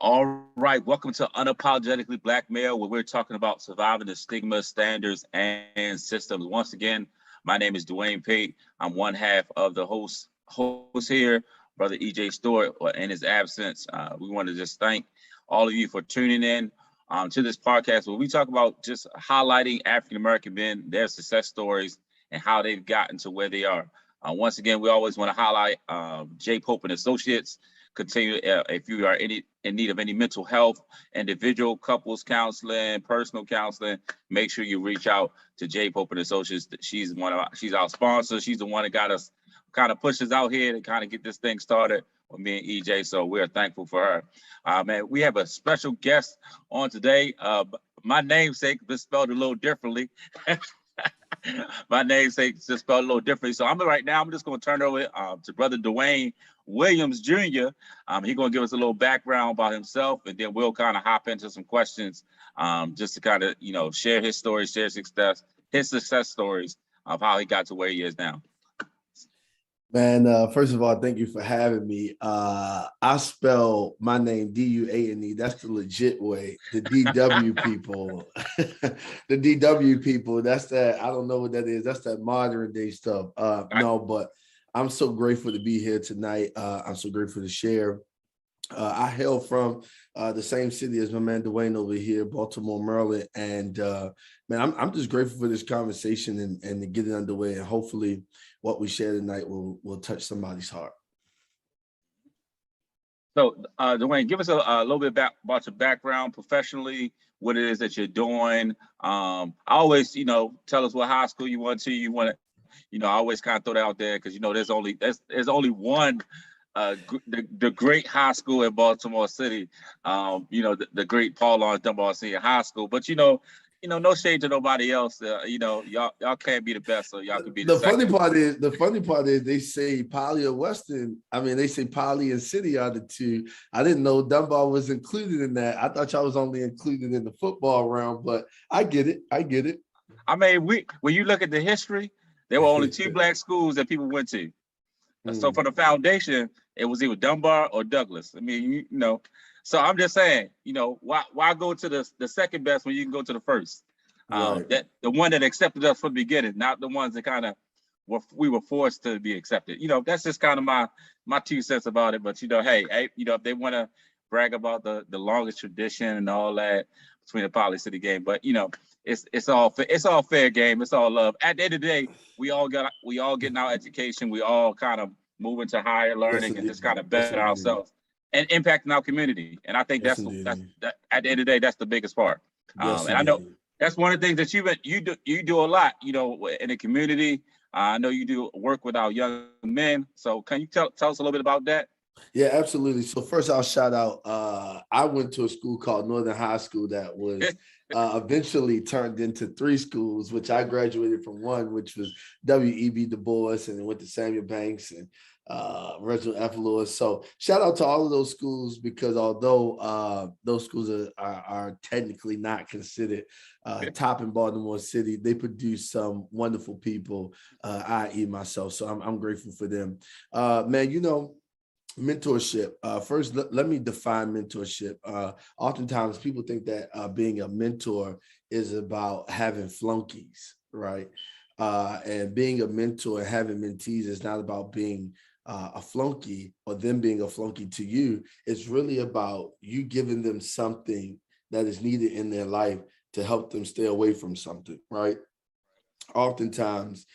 All right, welcome to Unapologetically Black Male, where we're talking about surviving the stigma, standards, and systems. Once again, my name is Duane Pate. I'm one half of the host here, Brother EJ Stewart. In his absence, we want to just thank all of you for tuning in to this podcast where we talk about just highlighting African American men, their success stories, and how they've gotten to where they are. Once again, we always want to highlight J. Pope and Associates. Continue if you are in need of any mental health, individual, couples counseling, personal counseling. Make sure you reach out to J. Pope and Associates. She's our sponsor. She's the one that got us kind of pushes out here to kind of get this thing started with me and EJ. So we're thankful for her. Man, we have a special guest on today. My namesake is spelled a little differently. My namesake is spelled a little differently. So I'm just going to turn it over to Brother Duane Williams Jr. He's going to give us a little background about himself, and then we'll kind of hop into some questions just to kind of, share his story, share his success stories of how he got to where he is now. Man, first of all, thank you for having me. I spell my name D-U-A-N-E. That's the legit way. The DW people, the DW people, that's that. I don't know what that is. That's that modern day stuff. No, but I'm so grateful to be here tonight. I'm so grateful to share. I hail from the same city as my man Duane over here, Baltimore, Maryland. And man, I'm just grateful for this conversation and to get it underway. And hopefully what we share tonight will touch somebody's heart. So, Duane, give us a little bit about your background professionally, what it is that you're doing. I always, tell us what high school you went to. You want to, I always kind of throw that out there because, there's only one the great high school in Baltimore City, the great Paul Laurence Dunbar Senior High School. But no shade to nobody else. Y'all can't be the best, so y'all could be the funny part is they say Poly or Western. I mean, they say Poly and City are the two. I didn't know Dunbar was included in that. I thought y'all was only included in the football round, but I get it. I mean, when you look at the history, there were only two black schools that people went to. So for the foundation, it was either Dunbar or Douglas. I mean, so I'm just saying, why go to the second best when you can go to the first? Right. That the one that accepted us from the beginning, not the ones that kind of we were forced to be accepted. That's just kind of my 2 cents about it. But hey, if they want to brag about the longest tradition and all that between the Poly City game, but it's all fair game. It's all love. At the end of the day, we all getting our education. We all kind of moving to higher learning and just kind of better ourselves and impacting our community. And I think that's at the end of the day, that's the biggest part. And I know that's one of the things that you do a lot, in the community. I know you do work with our young men. So can you tell us a little bit about that? Yeah, absolutely. So first I'll shout out, I went to a school called Northern High School that was eventually turned into 3 schools, which I graduated from one, which was W.E.B. Du Bois, and then went to Samuel Banks and Reginald F. Lewis. So shout out to all of those schools, because although those schools are technically not considered top in Baltimore City, they produce some wonderful people, i.e. myself. So I'm grateful for them. Man, mentorship. First, let me define mentorship. Oftentimes people think that being a mentor is about having flunkies, right? And being a mentor and having mentees is not about being a flunky or them being a flunky to you. It's really about you giving them something that is needed in their life to help them stay away from something, right? Oftentimes,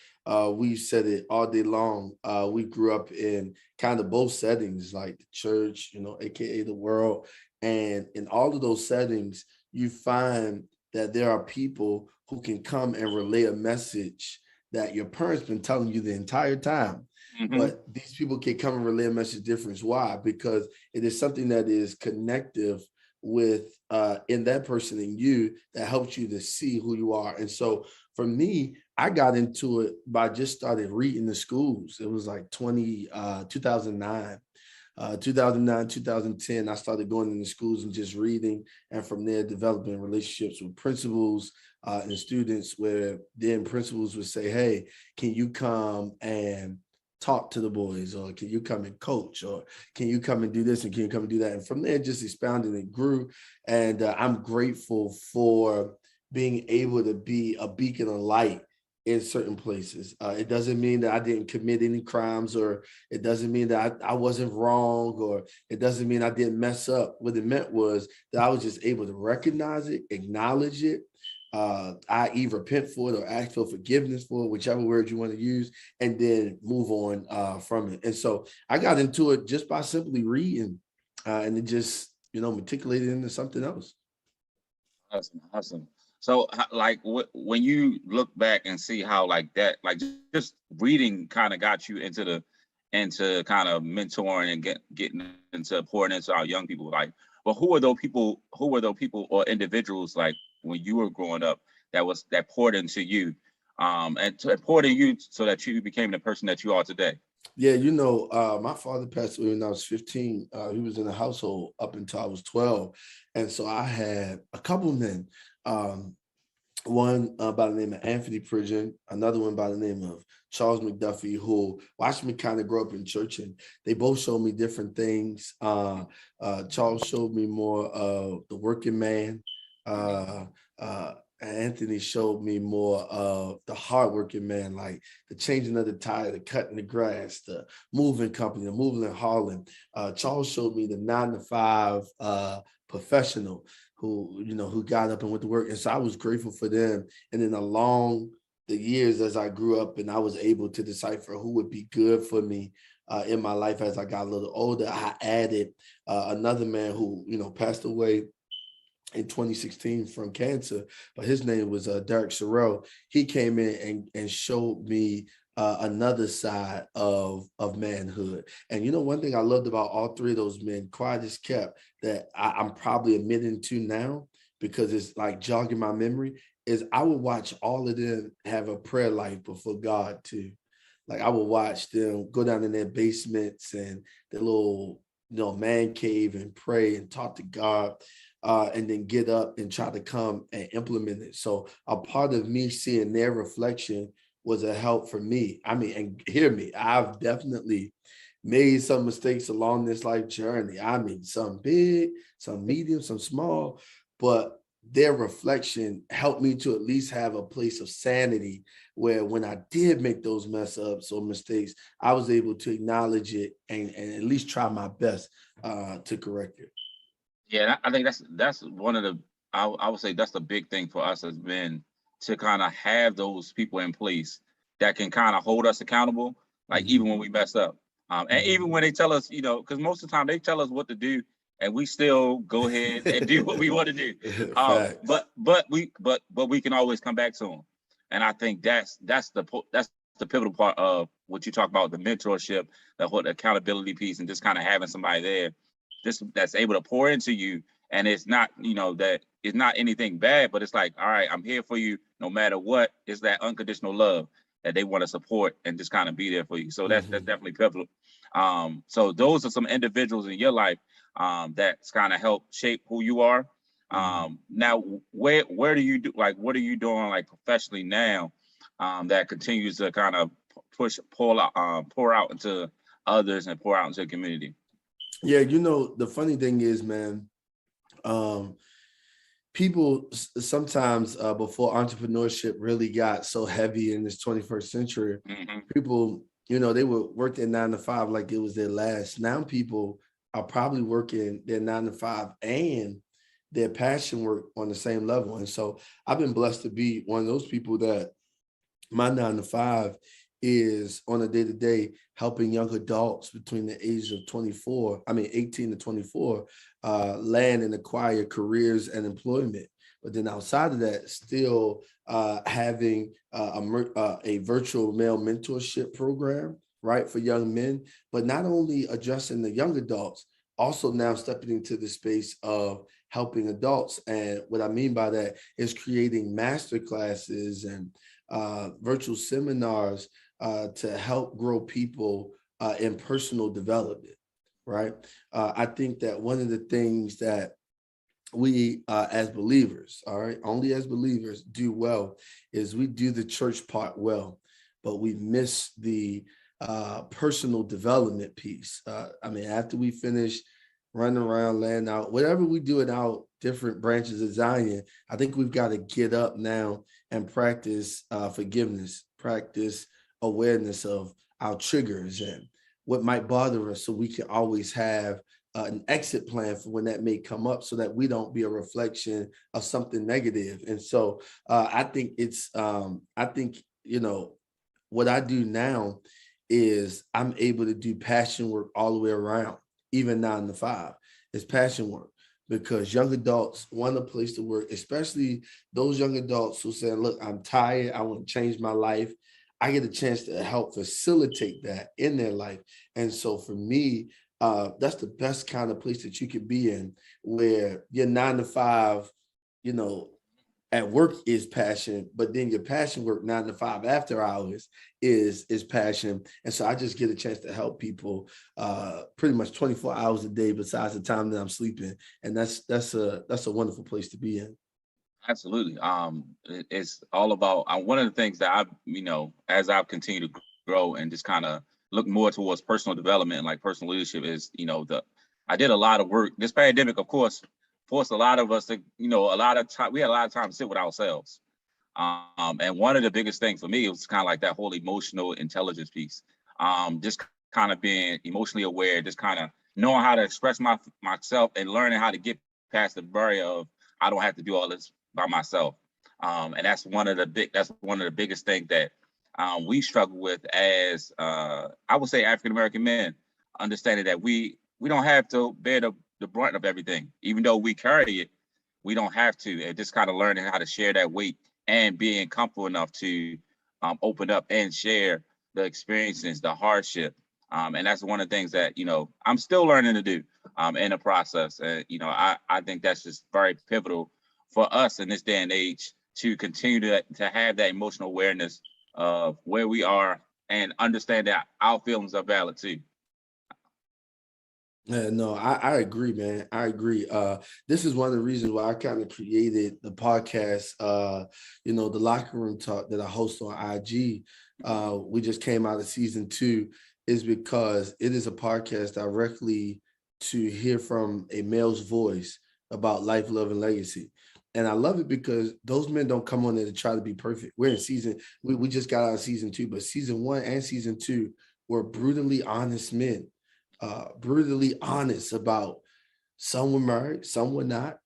we said it all day long. We grew up in kind of both settings, like the church, AKA the world. And in all of those settings, you find that there are people who can come and relay a message that your parents been telling you the entire time. Mm-hmm. But these people can come and relay a message different. Why? Because it is something that is connective with in that person and you that helps you to see who you are. And so for me, I got into it by just started reading the schools. It was like 2009, 2010, I started going into schools and just reading. And from there, developing relationships with principals and students, where then principals would say, hey, can you come and talk to the boys, or can you come and coach, or can you come and do this, and can you come and do that? And from there, just expounded and grew. And I'm grateful for being able to be a beacon of light in certain places. It doesn't mean that I didn't commit any crimes, or it doesn't mean that I wasn't wrong, or it doesn't mean I didn't mess up. What it meant was that I was just able to recognize it, acknowledge it, i.e. repent for it or ask for forgiveness for it, whichever word you want to use, and then move on from it. And so I got into it just by simply reading, and it just, matriculated into something else. Awesome, awesome. So, like, when you look back and see how, like that, like just reading kind of got you into kind of mentoring and getting into pouring into our young people, like, well, who were those people? Who were those people or individuals, like when you were growing up, that poured into you, and poured in you so that you became the person that you are today? Yeah, my father passed away when I was 15. He was in the household up until I was 12. And so I had a couple men. One by the name of Anthony Pridgeon, another one by the name of Charles McDuffie, who watched me kind of grow up in church, and they both showed me different things. Charles showed me more of the working man. Anthony showed me more of the hardworking man, like the changing of the tire, the cutting the grass, the moving company, the moving and hauling. Charles showed me the 9 to 5 professional who got up and went to work. And so I was grateful for them. And then along the years as I grew up and I was able to decipher who would be good for me in my life as I got a little older, I added another man who, passed away in 2016 from cancer, but his name was Derek Sorrell. He came in and showed me another side of manhood. And one thing I loved about all three of those men, quiet as kept, that I'm probably admitting to now because it's like jogging my memory, is I would watch all of them have a prayer life before God too. Like I would watch them go down in their basements and their little man cave and pray and talk to God, and then get up and try to come and implement it. So a part of me seeing their reflection was a help for me. I mean, and hear me, I've definitely made some mistakes along this life journey. I mean, some big, some medium, some small, but their reflection helped me to at least have a place of sanity where when I did make those mess ups or mistakes, I was able to acknowledge it and at least try my best to correct it. Yeah, I think that's one of the, I would say that's the big thing for us as men, to kind of have those people in place that can kind of hold us accountable, like even when we mess up, and even when they tell us, because most of the time they tell us what to do, and we still go ahead and do what we want to do. But we can always come back to them, and I think that's the pivotal part of what you talk about, the mentorship, the whole accountability piece, and just kind of having somebody there that's able to pour into you. And it's not, that it's not anything bad, but it's like, all right, I'm here for you no matter what. It's that unconditional love that they want to support and just kind of be there for you. So that's definitely pivotal. So those are some individuals in your life that's kind of help shape who you are. Now, where do you do, like, what are you doing like professionally now that continues to kind of pour out into others and pour out into the community? Yeah, the funny thing is, man, people sometimes before entrepreneurship really got so heavy in this 21st century, people, they would work their 9 to 5 like it was their last. Now people are probably working their 9 to 5 and their passion work on the same level. And so I've been blessed to be one of those people that my 9 to 5 is on a day-to-day helping young adults between the ages of 18 to 24, land and acquire careers and employment. But then outside of that, still having a virtual male mentorship program, right, for young men, but not only addressing the young adults, also now stepping into the space of helping adults. And what I mean by that is creating master classes and virtual seminars to help grow people in personal development, right? I think that one of the things that we as believers, all right, only as believers do well is we do the church part well, but we miss the personal development piece. I mean, after we finish running around, laying out, whatever we do in our different branches of Zion, I think we've got to get up now and practice forgiveness, practice awareness of our triggers and what might bother us, so we can always have an exit plan for when that may come up, so that we don't be a reflection of something negative. And so I think what I do now is I'm able to do passion work all the way around, even 9 to 5. It's passion work because young adults want a place to work, especially those young adults who say, look, I'm tired, I want to change my life. I get a chance to help facilitate that in their life. And so for me, that's the best kind of place that you could be in, where your 9 to 5, you know, at work is passion, but then your passion work 9 to 5 after hours is passion. And so I just get a chance to help people pretty much 24 hours a day besides the time that I'm sleeping. And that's a wonderful place to be in. Absolutely. It's all about one of the things that I've, as I've continued to grow and just kind of look more towards personal development and like personal leadership is, I did a lot of work. This pandemic, of course, forced a lot of us to, a lot of time, we had a lot of time to sit with ourselves. And one of the biggest things for me, it was kind of like that whole emotional intelligence piece. Just kind of being emotionally aware, just kind of knowing how to express myself and learning how to get past the barrier of, I don't have to do all this by myself. And that's one of the biggest things that we struggle with as, I would say, African-American men, understanding that we don't have to bear the brunt of everything. Even though we carry it, we don't have to. And just kind of learning how to share that weight and being comfortable enough to open up and share the experiences, the hardship. And that's one of the things that, I'm still learning to do in the process. And, I think that's just very pivotal for us in this day and age to continue to have that emotional awareness of where we are and understand that our feelings are valid too. Yeah, no, I agree, man. I agree. This is one of the reasons why I kind of created the podcast, the Locker Room Talk that I host on IG. We just came out of season 2, is because it is a podcast directly to hear from a male's voice about life, love, and legacy. And I love it because those men don't come on there to try to be perfect. We're in we just got out of season 2, but season 1 and season 2 were brutally honest men, brutally honest about, some were married, some were not,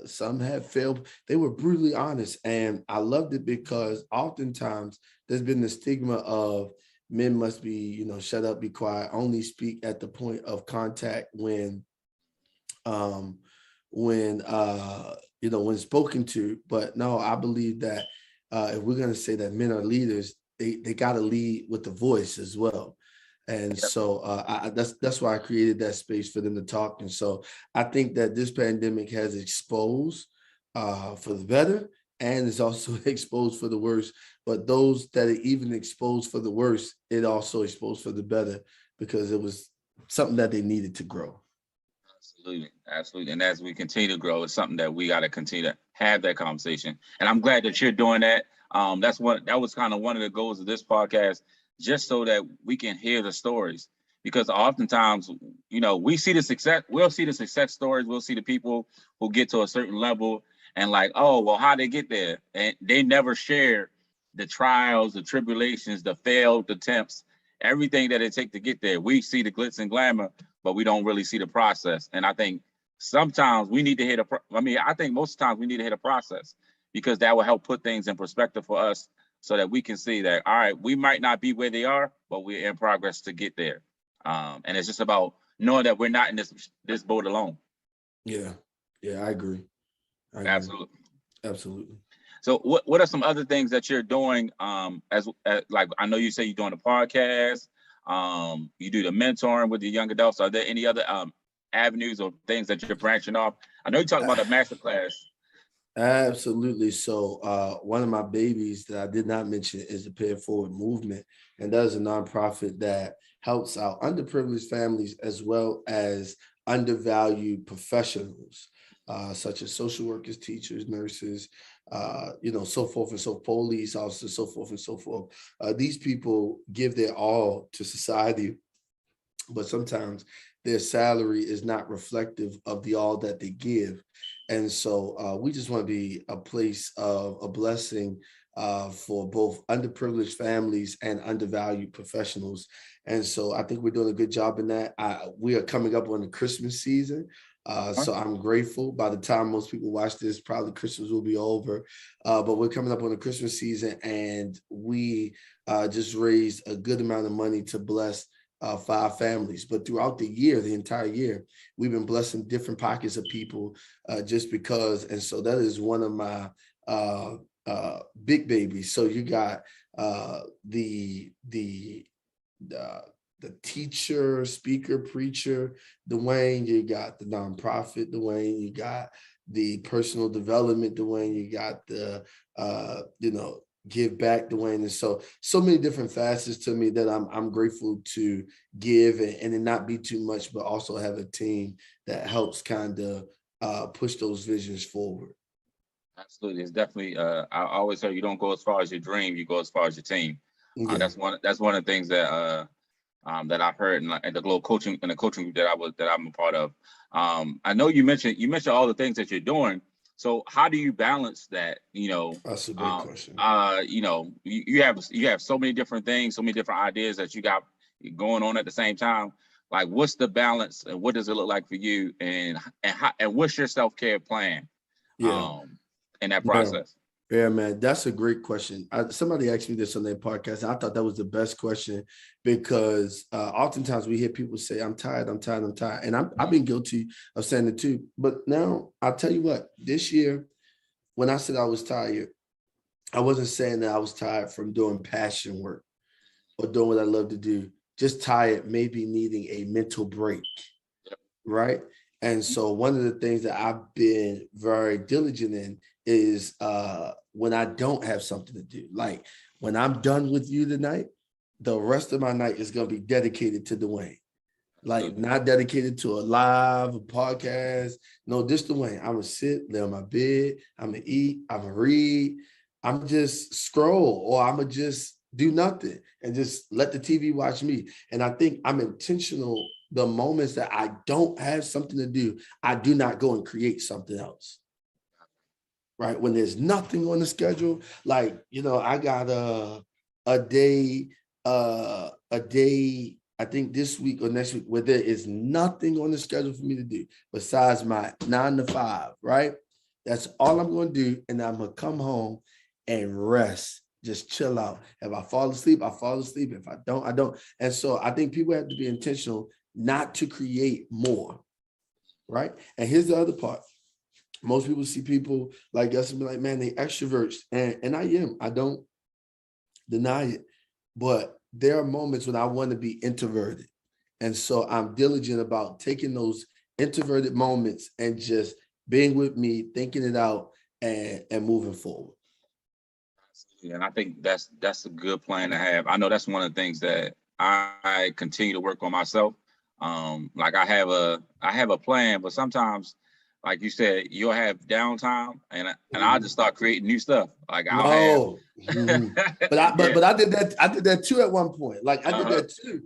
some had failed. They were brutally honest. And I loved it because oftentimes there's been the stigma of men must be, shut up, be quiet, only speak at the point of contact when when spoken to. But no, I believe that if we're going to say that men are leaders, they got to lead with the voice as well. And so that's why I created that space for them to talk. And so I think that this pandemic has exposed for the better, and it's also exposed for the worse. But those that are even exposed for the worse, it also exposed for the better, because it was something that they needed to grow. Absolutely. And as we continue to grow, it's something that we got to continue to have that conversation. And I'm glad that you're doing that. That was kind of one of the goals of this podcast, just so that we can hear the stories. Because oftentimes, we'll see the success stories, we'll see the people who get to a certain level and like, oh, well, how they get there? And they never share the trials, the tribulations, the failed attempts, everything that it takes to get there. We see the glitz and glamour, but we don't really see the process. And I think sometimes we need to hit I think most times we need to hit a process, because that will help put things in perspective for us, so that we can see that, all right, we might not be where they are, but we're in progress to get there. And it's just about knowing that we're not in this boat alone. Yeah, I agree. Absolutely. So what are some other things that you're doing? As like, I know you say you're doing a podcast, you do the mentoring with the young adults. Are there any other avenues or things that you're branching off? I know you talked about a master class. Absolutely. So one of my babies that I did not mention is the Pay It Forward movement. And that is a nonprofit that helps out underprivileged families as well as undervalued professionals, such as social workers, teachers, nurses, so forth and so police officers, so forth and so forth. These people give their all to society, but sometimes their salary is not reflective of the all that they give. And so we just want to be a place of a blessing for both underprivileged families and undervalued professionals. And so I think we're doing a good job in that. We are coming up on the Christmas season. So I'm grateful. By the time most people watch this, probably Christmas will be over. But we're coming up on the Christmas season, and we just raised a good amount of money to bless 5 families. But throughout the year, the entire year, we've been blessing different pockets of people just because. And so that is one of my big babies. So you got the teacher, speaker, preacher, Duane, you got the nonprofit, Duane, you got the personal development, Duane, you got the, give back, Duane. And so many different facets to me that I'm grateful to give and it not be too much, but also have a team that helps kind of push those visions forward. Absolutely. It's definitely, I always say you don't go as far as your dream, you go as far as your team. Yeah. That's one of the things that I've heard in the global coaching group that I'm a part of. I know you mentioned all the things that you're doing. So how do you balance that? That's a great question. You have so many different things, so many different ideas that you got going on at the same time. Like, what's the balance, and what does it look like for you, and what's your self-care plan? Yeah. In that process. Yeah, man, that's a great question. Somebody asked me this on their podcast, and I thought that was the best question because oftentimes we hear people say, I'm tired, and I've been guilty of saying it too. But now I'll tell you what, this year, when I said I was tired, I wasn't saying that I was tired from doing passion work or doing what I love to do, just tired, maybe needing a mental break, right? And so one of the things that I've been very diligent in is when I don't have something to do, like when I'm done with you tonight, the rest of my night is going to be dedicated to Duane, like not dedicated to a podcast. No, just Duane. I'm going to sit, lay on my bed. I'm going to eat. I'm going to read. I'm just scroll, or I'm going to just do nothing and just let the TV watch me. And I think I'm intentional. The moments that I don't have something to do, I do not go and create something else. Right? When there's nothing on the schedule, like, I got a day, I think this week or next week, where there is nothing on the schedule for me to do besides my 9 to 5, right? That's all I'm going to do. And I'm going to come home and rest, just chill out. If I fall asleep, I fall asleep. If I don't, I don't. And so I think people have to be intentional not to create more, right? And here's the other part. Most people see people like us and be like, man, they extroverts. And I don't deny it. But there are moments when I want to be introverted. And so I'm diligent about taking those introverted moments and just being with me, thinking it out and moving forward. And I think that's a good plan to have. I know that's one of the things that I continue to work on myself. Like I have a plan, but sometimes, like you said, you'll have downtime, and I'll just start creating new stuff. Like But I did that. I did that too at one point. Like I did that too.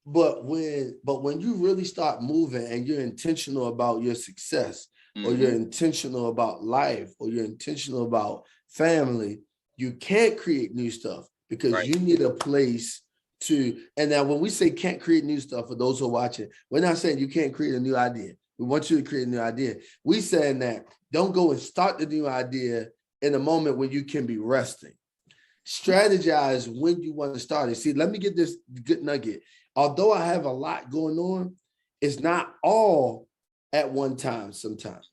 But when you really start moving and you're intentional about your success, or you're intentional about life, or you're intentional about family, you can't create new stuff because you need a place to. And now when we say can't create new stuff, for those who are watching, we're not saying you can't create a new idea. We want you to create a new idea. We saying that don't go and start the new idea in a moment when you can be resting. Strategize when you want to start it. See, let me get this good nugget. Although I have a lot going on, it's not all at one time sometimes.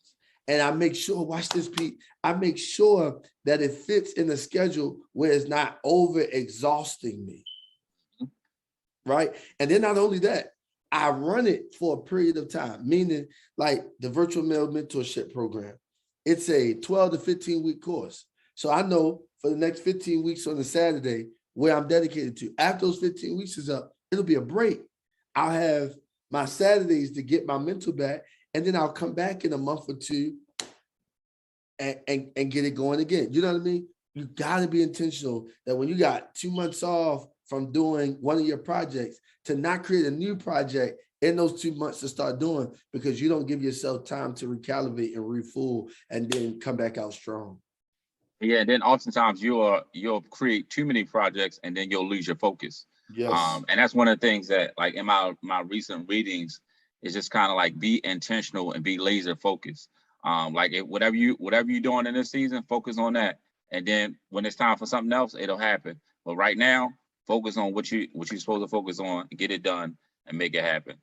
And I make sure, watch this, Pete, I make sure that it fits in the schedule where it's not over exhausting me. Right? And then not only that, I run it for a period of time, meaning like the virtual male mentorship program. It's a 12 to 15 week course. So I know for the next 15 weeks on a Saturday where I'm dedicated to. After those 15 weeks is up, it'll be a break. I'll have my Saturdays to get my mental back, and then I'll come back in a month or two and get it going again. You know what I mean? You got to be intentional that when you got 2 months off from doing one of your projects, to not create a new project in those 2 months to start doing, because you don't give yourself time to recalibrate and refuel and then come back out strong. Yeah, and then oftentimes you'll create too many projects and then you'll lose your focus. Yes. And that's one of the things that, like, in my recent readings, is just kind of like be intentional and be laser focused. Like, whatever you're doing in this season, focus on that. And then when it's time for something else, it'll happen. But right now, focus on what you're supposed to focus on, get it done, and make it happen.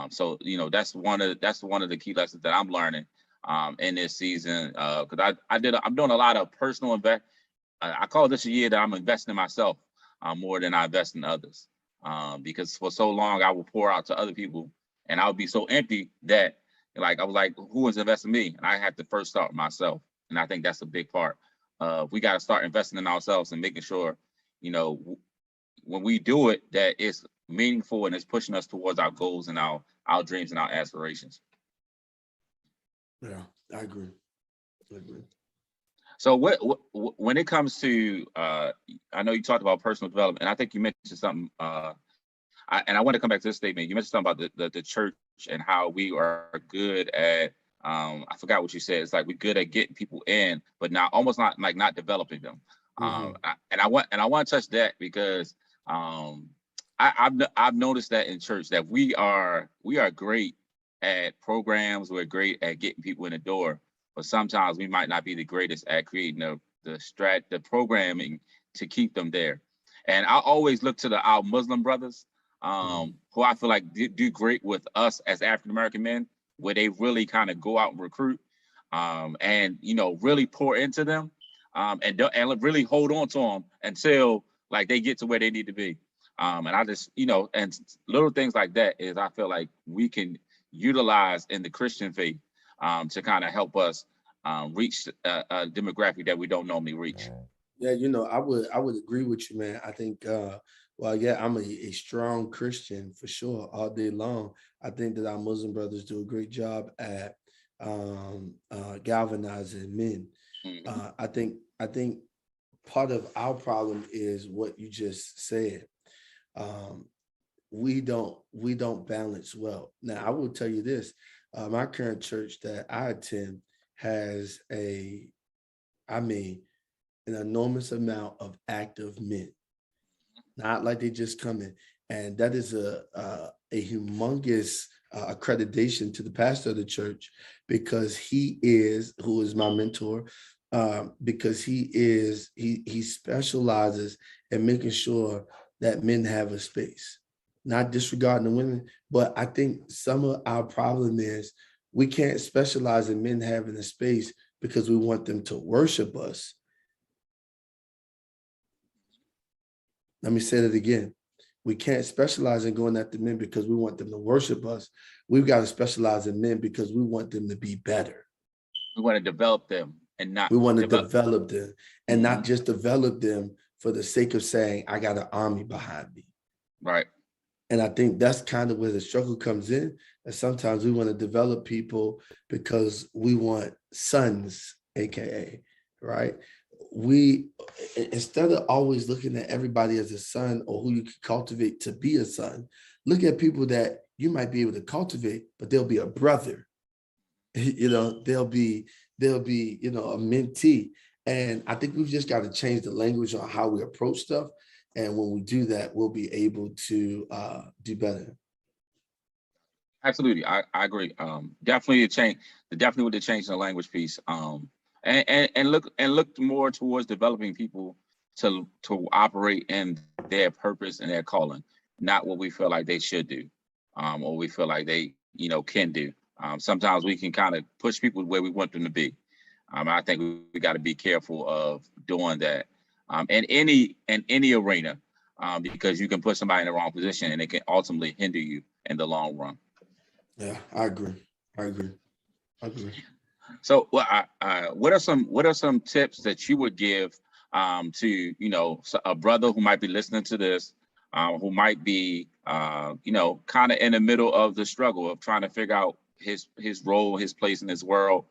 So that's one of the key lessons that I'm learning in this season, because I'm doing a lot of personal invest. I call this a year that I'm investing in myself more than I invest in others, because for so long I will pour out to other people and I would be so empty that, like, I was like, who is investing in me? And I had to first start with myself. And I think that's a big part. We got to start investing in ourselves and making sure, when we do it, that it's meaningful and it's pushing us towards our goals and our dreams and our aspirations. Yeah, I agree. So when it comes to, I know you talked about personal development, and I think you mentioned something, and I want to come back to this statement. You mentioned something about the church and how we are good at, I forgot what you said. It's like we're good at getting people in, but not developing them. Mm-hmm. And I want to touch that because I've noticed that in church that we are great at programs. We're great at getting people in the door, but sometimes we might not be the greatest at creating the programming to keep them there. And I always look to our Muslim brothers, who I feel like do great with us as African American men, where they really kind of go out and recruit, and really pour into them, and really hold on to them until, like, they get to where they need to be. And I just, and little things like that is, I feel like we can utilize in the Christian faith to kind of help us reach a demographic that we don't normally reach. Yeah, I would agree with you, man. I think, well, yeah, I'm a strong Christian for sure all day long. I think that our Muslim brothers do a great job at galvanizing men. Mm-hmm. I think part of our problem is what you just said. We don't balance well. Now, I will tell you this: my current church that I attend has an enormous amount of active men, not like they just come in, and that is a humongous accreditation to the pastor of the church, because who is my mentor, because he specializes in making sure that men have a space, not disregarding the women. But I think some of our problem is we can't specialize in men having a space because we want them to worship us. Let me say that again. We can't specialize in going after men because we want them to worship us. We've got to specialize in men because we want them to be better. We want to develop them and not. We want to develop them, and Mm-hmm. not just develop them for the sake of saying, I got an army behind me. Right. And I think that's kind of where the struggle comes in. And sometimes we want to develop people because we want sons, AKA, right? We, instead of always looking at everybody as a son or who you can cultivate to be a son, look at people that you might be able to cultivate, but they'll be a brother. They'll be a mentee. And I think we've just got to change the language on how we approach stuff. And when we do that, we'll be able to do better. Absolutely, I agree. Definitely with the change in the language piece. And look more towards developing people to operate in their purpose and their calling, not what we feel like they should do, or we feel like they can do. Sometimes we can kind of push people where we want them to be. I think we got to be careful of doing that in any arena, because you can put somebody in the wrong position and it can ultimately hinder you in the long run. Yeah, I agree. So, what are some tips that you would give to a brother who might be listening to this, who might be kind of in the middle of the struggle of trying to figure out his role, his place in this world,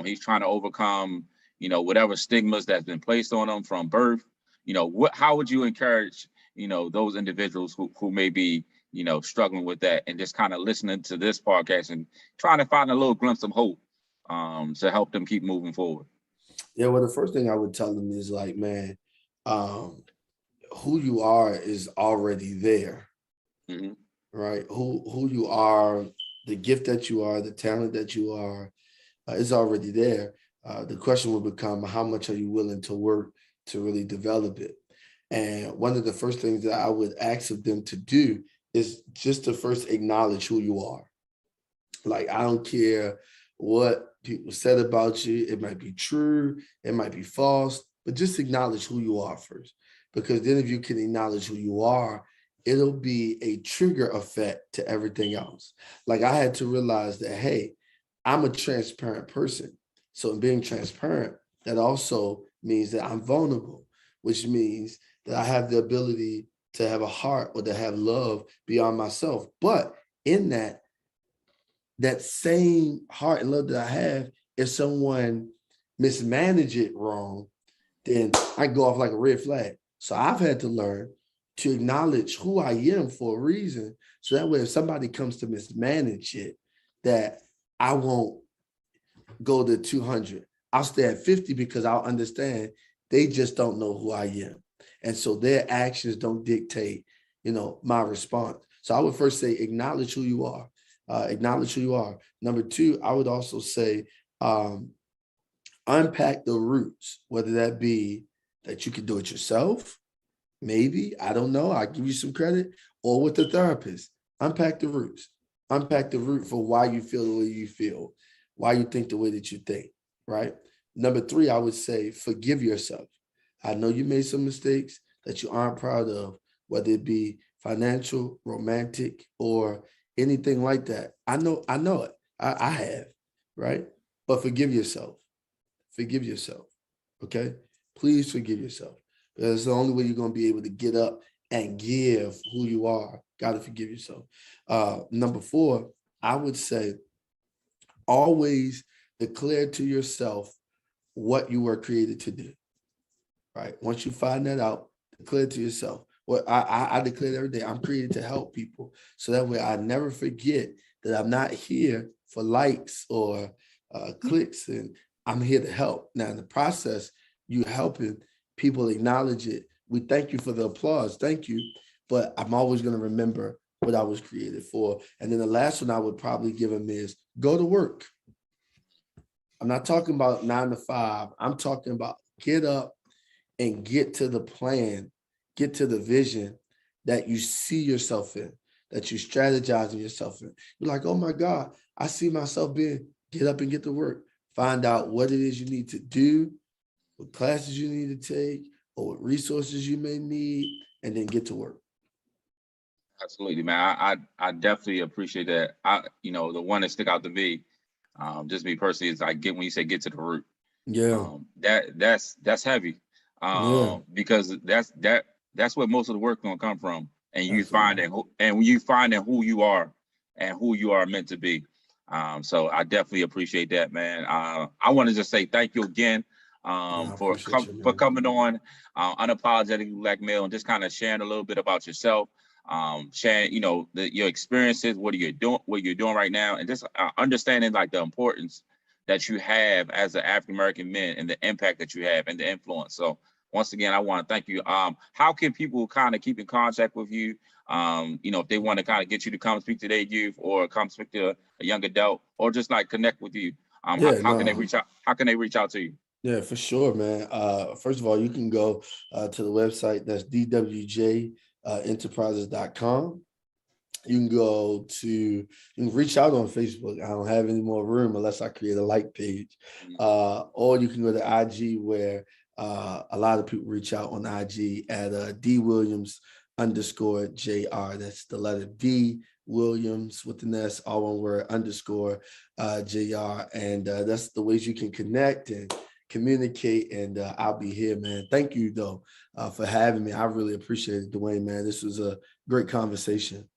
He's trying to overcome, whatever stigmas that's been placed on him from birth. How would you encourage, those individuals who may be, struggling with that, and just kind of listening to this podcast and trying to find a little glimpse of hope, to help them keep moving forward? Yeah, well, the first thing I would tell them is like, man, um, who you are is already there, Hmm. right? Who you are, the gift that you are, the talent that you are, is already there. The question will become, how much are you willing to work to really develop it? And one of the first things that I would ask of them to do is just to first acknowledge who you are. Like, I don't care what people said about you. It might be true, it might be false, but just acknowledge who you are first. Because then if you can acknowledge who you are, it'll be a trigger effect to everything else. Like, I had to realize that, hey, I'm a transparent person. So in being transparent, that also means that I'm vulnerable, which means that I have the ability to have a heart or to have love beyond myself. But in that same heart and love that I have, if someone mismanage it wrong, then I go off like a red flag. So I've had to learn to acknowledge who I am for a reason. So that way, if somebody comes to mismanage it, that I won't go to 200. I'll stay at 50 because I'll understand they just don't know who I am. And so their actions don't dictate, my response. So I would first say, acknowledge who you are. Acknowledge who you are. Number two, I would also say, unpack the roots, whether that be that you can do it yourself, maybe, I don't know, I'll give you some credit, or with the therapist. Unpack the roots. Unpack the root for why you feel the way you feel, why you think the way that you think, right? Number three, I would say, forgive yourself. I know you made some mistakes that you aren't proud of, whether it be financial, romantic, or anything like that. I know it. I have, right? But forgive yourself. Forgive yourself. Okay? Please forgive yourself. Because it's the only way you're going to be able to get up and give who you are. Got to forgive yourself. Number four, I would say, always declare to yourself what you were created to do. Right? Once you find that out, declare to yourself. Well, I declare every day, I'm created to help people. So that way I never forget that I'm not here for likes or clicks, and I'm here to help. Now, in the process, you helping people acknowledge it. We thank you for the applause. Thank you. But I'm always going to remember what I was created for. And then the last one I would probably give them is go to work. I'm not talking about 9 to 5. I'm talking about get up and get to the plan, get to the vision that you see yourself in, that you strategizing yourself in. You're like, oh my God, I see myself being, get up and get to work. Find out what it is you need to do, what classes you need to take, or what resources you may need, and then get to work. Absolutely, man. I definitely appreciate that. The one that stick out to me, just me personally, is like when you say get to the root. Yeah, That's heavy, yeah, because that's where most of the work gonna come from, and you absolutely. finding when you finding who you are and who you are meant to be. So I definitely appreciate that, man. I want to just say thank you again, No, I for appreciate you, for man. coming on, unapologetically black male, and just kind of sharing a little bit about yourself, sharing your experiences, what you're doing right now, and just understanding like the importance that you have as an African American man and the impact that you have and the influence. So once again, I want to thank you. How can people kind of keep in contact with you? If they want to kind of get you to come speak to their youth or come speak to a young adult or just like connect with you, Yeah, how can they no. reach out? How can they reach out to you? Yeah, for sure, man. First of all, you can go to the website, that's dwjenterprises.com. You can go to, you can reach out on Facebook. I don't have any more room unless I create a like page. Or you can go to IG, where a lot of people reach out on IG at D Williams underscore JR. That's the letter D Williams with an S, all one word, underscore JR. And that's the ways you can connect and communicate. And I'll be here, man. Thank you, though, for having me. I really appreciate it, Duane, man. This was a great conversation.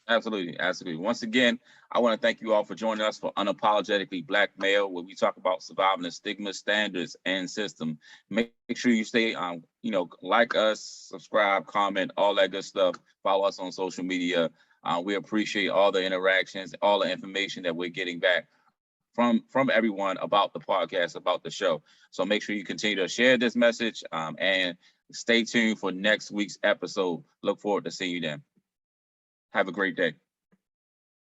Absolutely, absolutely. Once again, I want to thank you all for joining us for Unapologetically Black Male, where we talk about surviving the stigma, standards, and system. Make sure you stay, like us, subscribe, comment, all that good stuff. Follow us on social media. We appreciate all the interactions, all the information that we're getting back from everyone about the podcast, about the show. So make sure you continue to share this message, and stay tuned for next week's episode. Look forward to seeing you then. Have a great day.